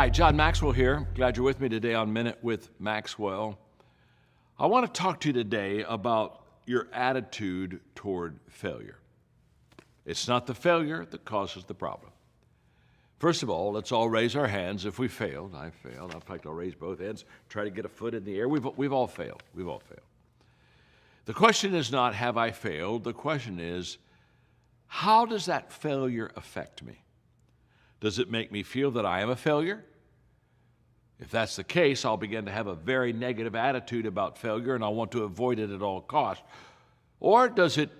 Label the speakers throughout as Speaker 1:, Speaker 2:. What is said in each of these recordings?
Speaker 1: Hi, John Maxwell here. Glad you're with me today on Minute with Maxwell. I want to talk to you today about your attitude toward failure. It's not the failure that causes the problem. First of all, let's all raise our hands if we failed. I failed. In fact, I'll raise both hands, try to get a foot in the air. We've all failed. We've all failed. The question is not, have I failed? The question is, how does that failure affect me? Does it make me feel that I am a failure? If that's the case, I'll begin to have a very negative attitude about failure and I want to avoid it at all costs. Or does it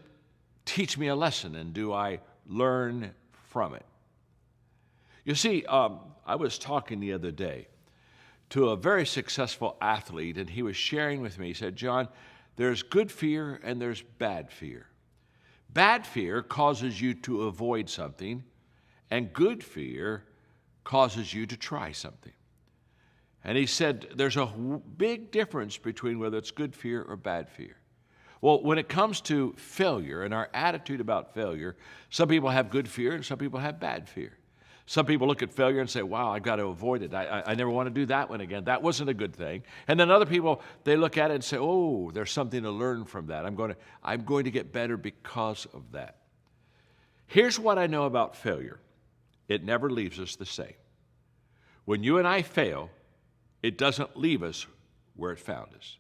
Speaker 1: teach me a lesson and do I learn from it? You see, I was talking the other day to a very successful athlete and he was sharing with me, he said, John, there's good fear and there's bad fear. Bad fear causes you to avoid something, and good fear causes you to try something. And he said there's a big difference between whether it's good fear or bad fear. Well, when it comes to failure and our attitude about failure, some people have good fear and some people have bad fear. Some people look at failure and say, wow, I've got to avoid it. I never want to do that one again. That wasn't a good thing. And then other people, they look at it and say, oh, there's something to learn from that. I'm going to get better because of that. Here's what I know about failure. It never leaves us the same. When you and I fail, it doesn't leave us where it found us.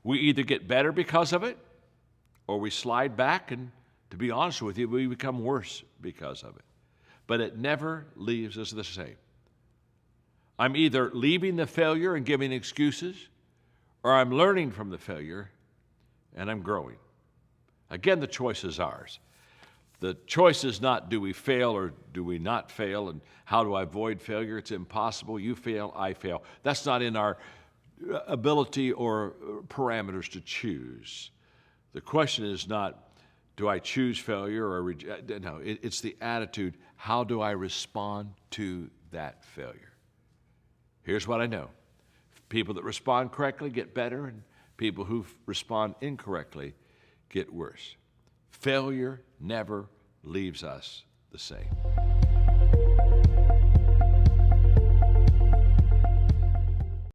Speaker 1: We either get better because of it, or we slide back, and to be honest with you, we become worse because of it. But it never leaves us the same. I'm either leaving the failure and giving excuses, or I'm learning from the failure and I'm growing. Again, the choice is ours. The choice is not do we fail or do we not fail, and how do I avoid failure? It's impossible. You fail, I fail. That's not in our ability or parameters to choose. The question is not, do I choose failure or reject? No, it's the attitude. How do I respond to that failure? Here's what I know. People that respond correctly get better, and people who respond incorrectly get worse. Failure never leaves us the same.